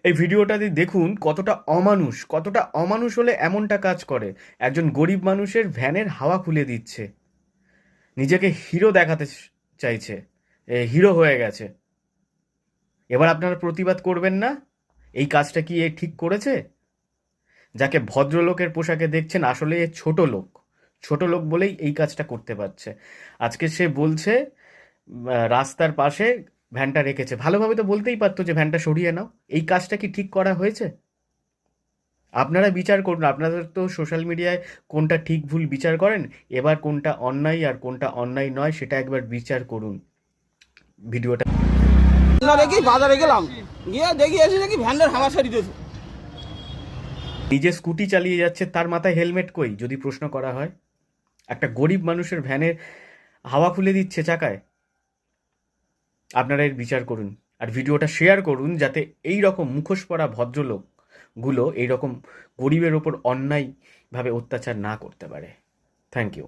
এই ভিডিওটাতে দেখুন কতটা অমানুষ হলে এমনটা কাজ করে। একজন গরিব মানুষের ভ্যানের হাওয়া খুলে দিচ্ছে, নিজেকে হিরো দেখাতে চাইছে, হিরো হয়ে গেছে। এবার আপনারা প্রতিবাদ করবেন না? এই কাজটা কি এ ঠিক করেছে? যাকে ভদ্রলোকের পোশাকে দেখছেন আসলে এ ছোট লোক। ছোট লোক বলেই এই কাজটা করতে পারছে। আজকে সে বলছে রাস্তার পাশে ভ্যানটা রেখেছে, ভালোভাবে তো বলতেই পারতো যে ভ্যানটা সরিয়ে নাও। এই কাজটা কি ঠিক করা হয়েছে? আপনারা বিচার করুন। আপনাদের তো সোশ্যাল মিডিয়ায় কোনটা ঠিক ভুল বিচার করেন। এবার কোনটা অন্যায় আর কোনটা অন্যায় নয় সেটা একবার বিচার করুন। ভিডিওটা না দেখি বাজারে গেলাম, গিয়ে দেখি এসে দেখি ভ্যানের হাওয়া সারি দিয়েছে। নিজে স্কুটি চালিয়ে যাচ্ছে, তার মাথায় হেলমেট কই যদি প্রশ্ন করা হয়? একটা গরিব মানুষের ভ্যানের হাওয়া খুলে দিচ্ছে চাকায়। আপনারা এর বিচার করুন আর ভিডিওটা শেয়ার করুন, যাতে এই রকম মুখোশ পরা ভদ্রলোকগুলো এই রকম গরিবের ওপর অন্যায়ভাবে অত্যাচার না করতে পারে। Thank you.